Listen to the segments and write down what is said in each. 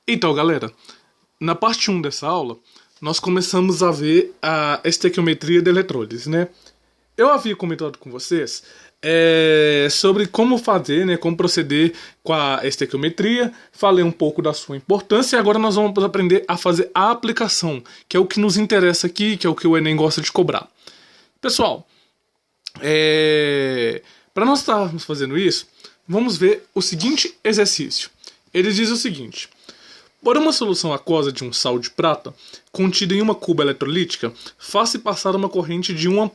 Então, galera, na parte 1 dessa aula, nós começamos a ver a estequiometria de eletrodes, né? Eu havia comentado com vocês sobre como fazer, né, como proceder com a estequiometria, falei um pouco da sua importância e agora nós vamos aprender a fazer a aplicação, que é o que nos interessa aqui, que é o que o Enem gosta de cobrar. Pessoal, para nós estarmos fazendo isso, vamos ver o seguinte exercício. Ele diz o seguinte: por uma solução aquosa de um sal de prata contida em uma cuba eletrolítica, faça passar uma corrente de 1 A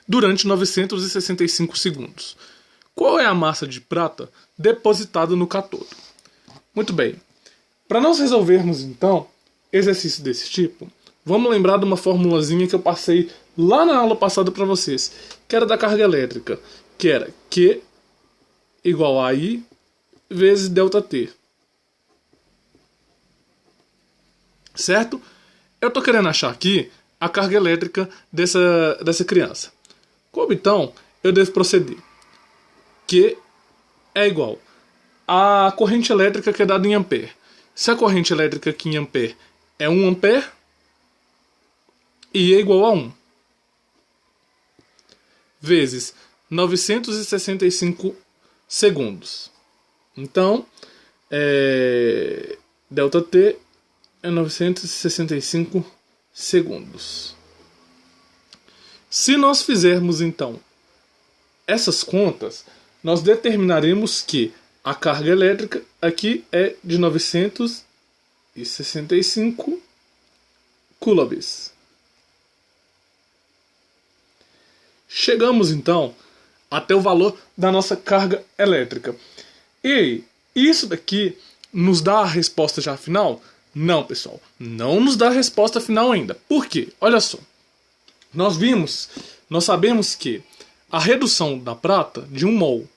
durante 965 segundos. Qual é a massa de prata depositada no cátodo? Muito bem. Para nós resolvermos então exercício desse tipo, vamos lembrar de uma formulazinha que eu passei lá na aula passada para vocês, que era da carga elétrica, que era Q igual a I vezes ΔT. Certo? Eu estou querendo achar aqui a carga elétrica dessa criança. Como então eu devo proceder? Q é igual a corrente elétrica que é dada em ampere. Se a corrente elétrica aqui em ampere é 1 ampere, I é igual a 1 vezes 965 segundos. Então, ΔT é 965 segundos. Se nós fizermos então essas contas, nós determinaremos que a carga elétrica aqui é de 965 coulombs. Chegamos então até o valor da nossa carga elétrica. E isso daqui nos dá a resposta já final? Não, pessoal, não nos dá a resposta final ainda. Por quê? Olha só. Nós sabemos que a redução da prata de 1 mol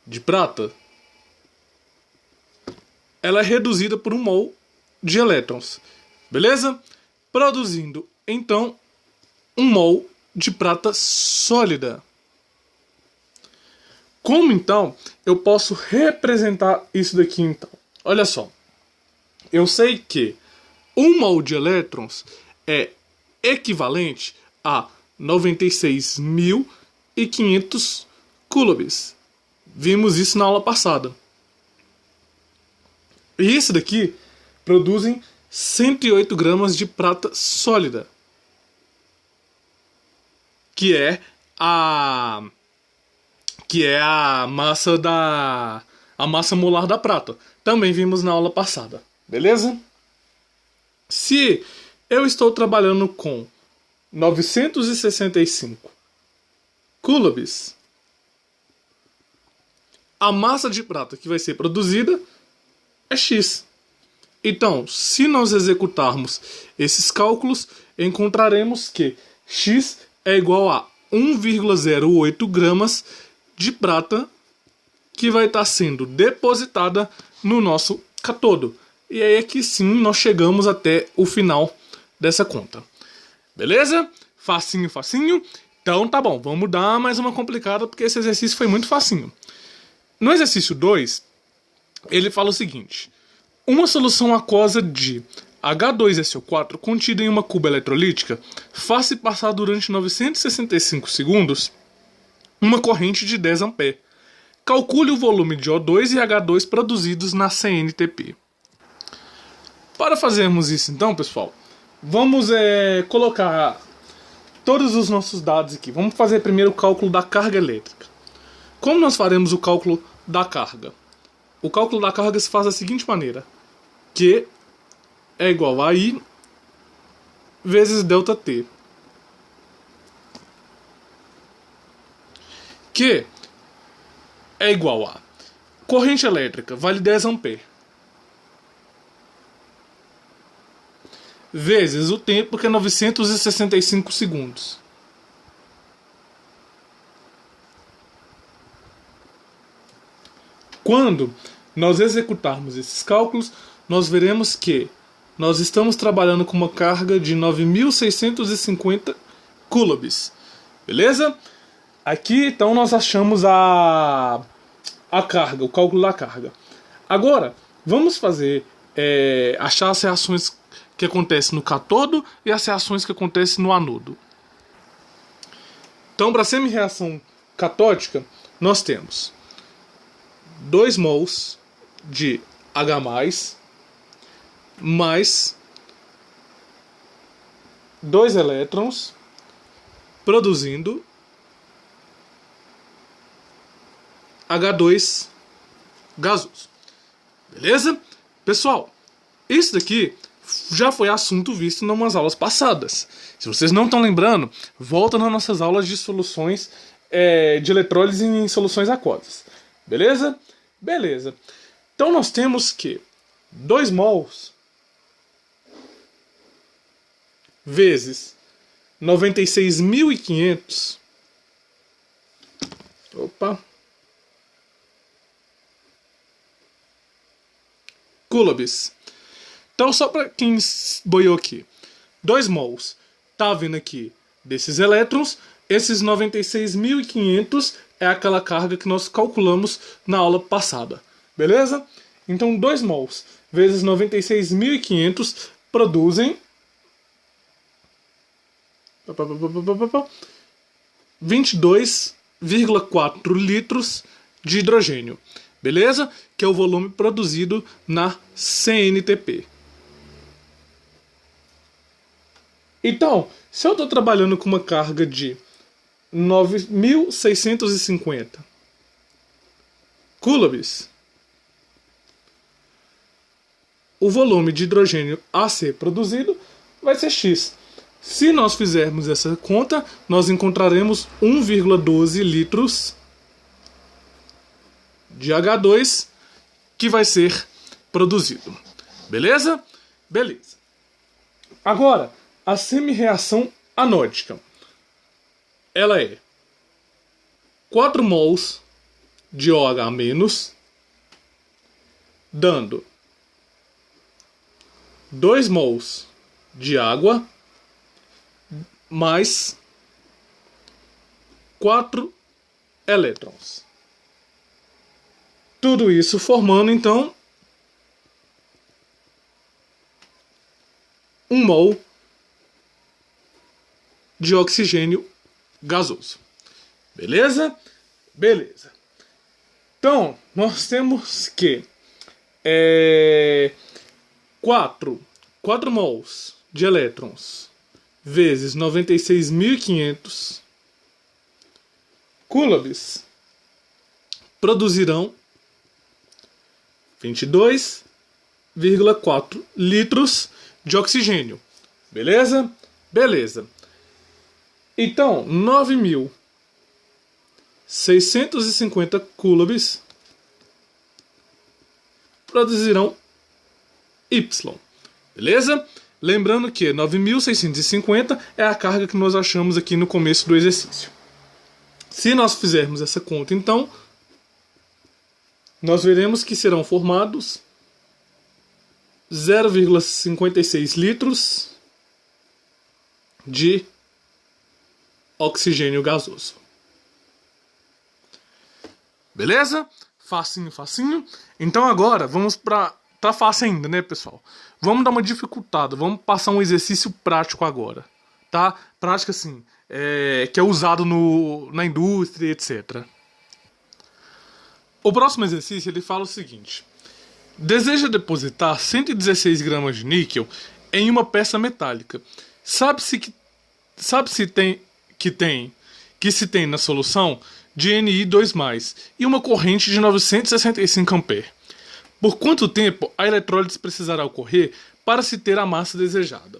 de prata, ela é reduzida por 1 mol de elétrons. Beleza? Produzindo, então, 1 mol de prata sólida. Como, então, eu posso representar isso daqui, então? Olha só. Eu sei que 1 mol de elétrons é equivalente a 96.500 coulombs. Vimos isso na aula passada. E esse daqui produzem 108 gramas de prata sólida, que é a massa molar da prata. Também vimos na aula passada. Beleza? Se eu estou trabalhando com 965 coulombs, a massa de prata que vai ser produzida é X. Então, se nós executarmos esses cálculos, encontraremos que X é igual a 1,08 gramas de prata que vai estar sendo depositada no nosso cátodo. E aí é que sim nós chegamos até o final dessa conta. Beleza? Facinho, facinho. Então tá bom, vamos dar mais uma complicada porque esse exercício foi muito facinho. No exercício 2, ele fala o seguinte: uma solução aquosa de H2SO4 contida em uma cuba eletrolítica faça passar durante 965 segundos uma corrente de 10 A. Calcule o volume de O2 e H2 produzidos na CNTP. Para fazermos isso então, pessoal, vamos colocar todos os nossos dados aqui. Vamos fazer primeiro o cálculo da carga elétrica. Como nós faremos o cálculo da carga? O cálculo da carga se faz da seguinte maneira: Q é igual a I vezes ΔT. Q é igual a corrente elétrica, vale 10 A, vezes o tempo, que é 965 segundos. Quando nós executarmos esses cálculos, nós veremos que nós estamos trabalhando com uma carga de 9.650 coulombs. Beleza? Aqui, então, nós achamos a carga, o cálculo da carga. Agora, vamos fazer achar as reações que acontecem no cátodo e as reações que acontecem no anodo. Então, para a semi-reação catódica, nós temos 2 mols de H+, mais 2 elétrons, produzindo H2 gasoso. Beleza? Pessoal, isso daqui já foi assunto visto em umas aulas passadas. Se vocês não estão lembrando, volta nas nossas aulas de soluções de eletrólise em soluções aquosas. Beleza? Beleza. Então nós temos que 2 mols vezes 96.500. Coulombs. Então, só para quem boiou aqui, 2 mols, tá vendo aqui, desses elétrons, esses 96.500 é aquela carga que nós calculamos na aula passada, beleza? Então, 2 mols vezes 96.500 produzem 22,4 litros de hidrogênio, beleza? Que é o volume produzido na CNTP. Então, se eu estou trabalhando com uma carga de 9.650 coulombs, o volume de hidrogênio a ser produzido vai ser X. Se nós fizermos essa conta, nós encontraremos 1,12 litros de H2 que vai ser produzido. Beleza? Beleza. Agora, a semi-reação anódica. Ela é 4 mols de OH-, dando 2 mols de água, mais 4 elétrons. Tudo isso formando, então, 1 mol de oxigênio gasoso. Beleza? Beleza. Então, nós temos que 4 mols de elétrons vezes 96.500 coulombs produzirão 22,4 litros de oxigênio. Beleza? Beleza. Então, 9.650 coulombs produzirão Y. Beleza? Lembrando que 9.650 é a carga que nós achamos aqui no começo do exercício. Se nós fizermos essa conta, então, nós veremos que serão formados 0,56 litros de oxigênio gasoso. Beleza? Facinho, facinho. Então agora vamos para... Tá fácil ainda, né, pessoal? Vamos dar uma dificultada. Vamos passar um exercício prático agora. Tá? Prático assim, que é usado na indústria, etc. O próximo exercício ele fala o seguinte: deseja depositar 116 gramas de níquel em uma peça metálica. Sabe-se que se tem na solução de Ni2+, e uma corrente de 965 A. Por quanto tempo a eletrólise precisará ocorrer para se ter a massa desejada?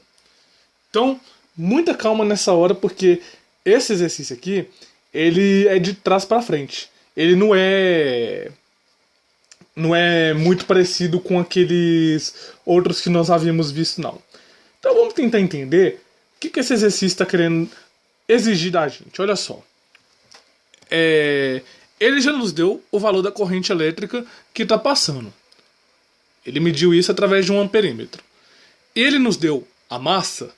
Então, muita calma nessa hora, porque esse exercício aqui, ele é de trás para frente. Ele não é muito parecido com aqueles outros que nós havíamos visto, não. Então vamos tentar entender o que esse exercício está querendo exigir da gente. Olha só. Ele já nos deu o valor da corrente elétrica que está passando. Ele mediu isso através de um amperímetro. Ele nos deu a massa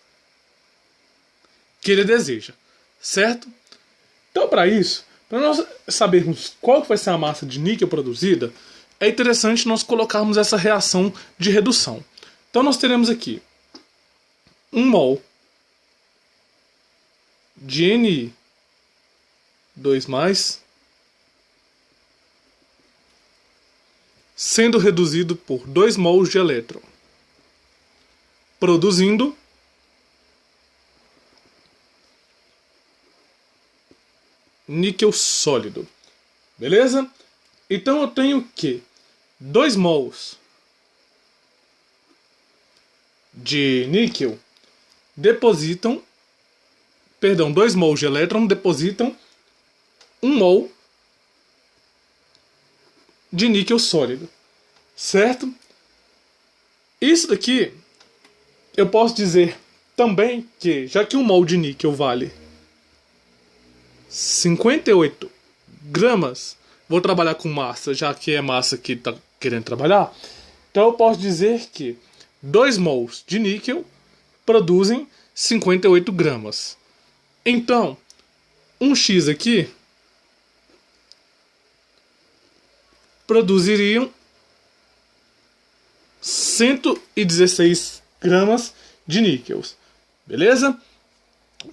que ele deseja, certo? Então, para isso, para nós sabermos qual vai ser a massa de níquel produzida, é interessante nós colocarmos essa reação de redução. Então nós teremos aqui 1 mol de Ni2+, sendo reduzido por 2 mols de elétron, produzindo níquel sólido. Beleza? Então eu tenho que 2 mols de níquel depositam, 2 mols de elétron depositam 1 mol de níquel sólido, certo? Isso daqui eu posso dizer também que, já que 1 mol de níquel vale 58 gramas, vou trabalhar com massa, já que é massa que está querendo trabalhar, então eu posso dizer que 2 mols de níquel produzem 58 gramas. Então, 1x aqui produziriam 116 gramas de níquel. Beleza?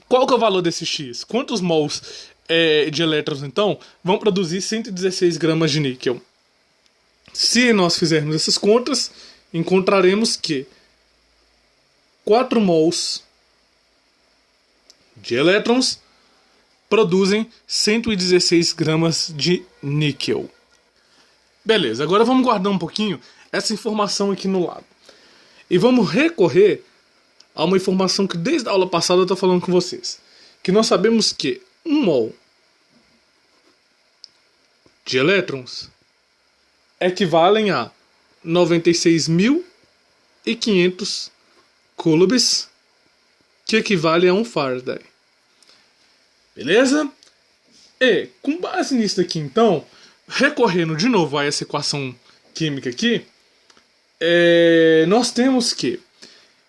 Qual que é o valor desse X? Quantos mols de elétrons, então, vão produzir 116 gramas de níquel? Se nós fizermos essas contas, encontraremos que 4 mols de elétrons produzem 116 gramas de níquel. Beleza, agora vamos guardar um pouquinho essa informação aqui no lado. E vamos recorrer a uma informação que desde a aula passada eu estou falando com vocês. Que nós sabemos que 1 mol de elétrons equivalem a 96.500 coulombs, que equivale a 1 Faraday. Beleza? E, com base nisso aqui, então, recorrendo de novo a essa equação química aqui, nós temos que...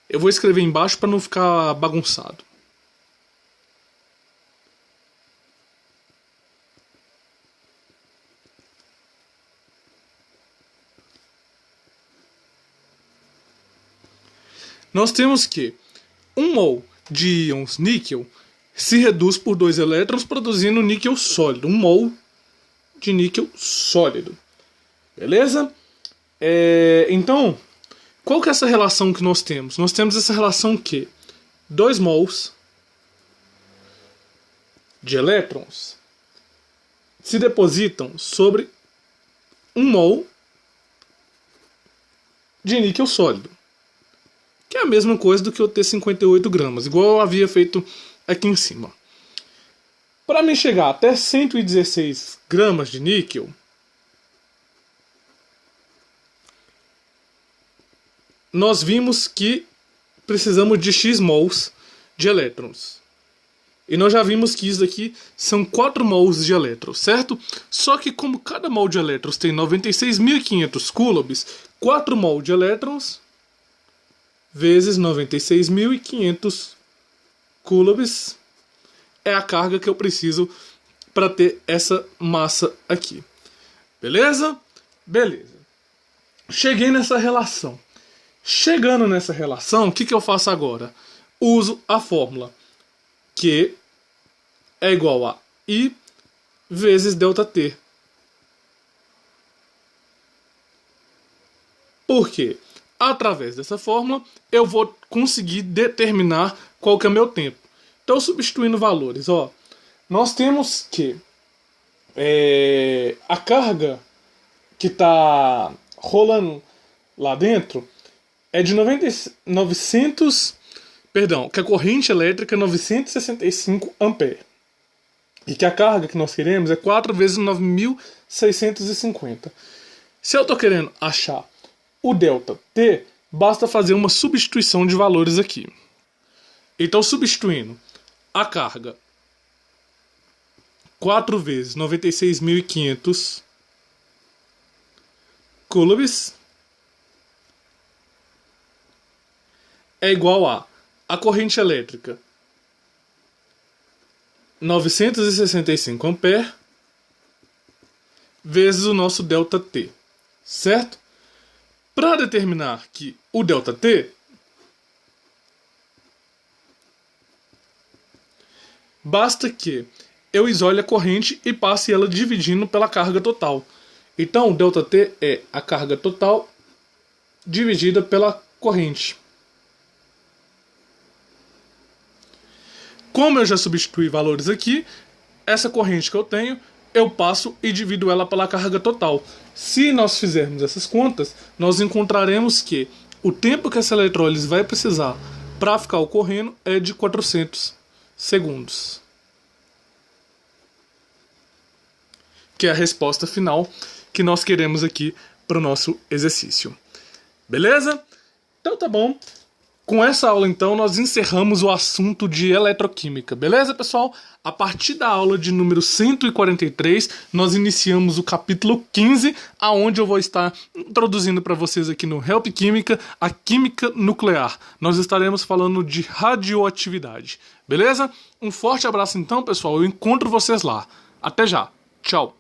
Eu vou escrever embaixo para não ficar bagunçado. Nós temos que 1 mol de íons níquel se reduz por 2 elétrons, produzindo níquel sólido. 1 mol de níquel sólido. Beleza? Então, qual que é essa relação que nós temos? Nós temos essa relação que 2 mols de elétrons se depositam sobre 1 mol de níquel sólido. Que é a mesma coisa do que eu ter 58 gramas, igual eu havia feito aqui em cima. Para mim chegar até 116 gramas de níquel, nós vimos que precisamos de X mols de elétrons. E nós já vimos que isso aqui são 4 mols de elétrons, certo? Só que como cada mol de elétrons tem 96.500 coulombs, 4 mol de elétrons vezes 96.500 coulombs é a carga que eu preciso para ter essa massa aqui. Beleza? Beleza. Cheguei nessa relação. Chegando nessa relação, o que eu faço agora? Uso a fórmula Q é igual a I vezes ΔT. Por quê? Através dessa fórmula, eu vou conseguir determinar qual que é o meu tempo. Então, substituindo valores, nós temos que a carga que está rolando lá dentro é de 900, que a corrente elétrica é 965 ampere. E que a carga que nós queremos é 4 vezes 9.650. Se eu estou querendo achar o ΔT, basta fazer uma substituição de valores aqui. Então, substituindo a carga 4 vezes 96.500 coulombs é igual a corrente elétrica 965 ampere vezes o nosso ΔT, certo? Para determinar que o ΔT, basta que eu isole a corrente e passe ela dividindo pela carga total. Então, ΔT é a carga total dividida pela corrente. Como eu já substituí valores aqui, essa corrente que eu tenho, eu passo e divido ela pela carga total. Se nós fizermos essas contas, nós encontraremos que o tempo que essa eletrólise vai precisar para ficar ocorrendo é de 400 segundos. Que é a resposta final que nós queremos aqui para o nosso exercício. Beleza? Então tá bom. Com essa aula, então, nós encerramos o assunto de eletroquímica. Beleza, pessoal? A partir da aula de número 143, nós iniciamos o capítulo 15, aonde eu vou estar introduzindo para vocês aqui no Help Química a química nuclear. Nós estaremos falando de radioatividade. Beleza? Um forte abraço, então, pessoal. Eu encontro vocês lá. Até já. Tchau.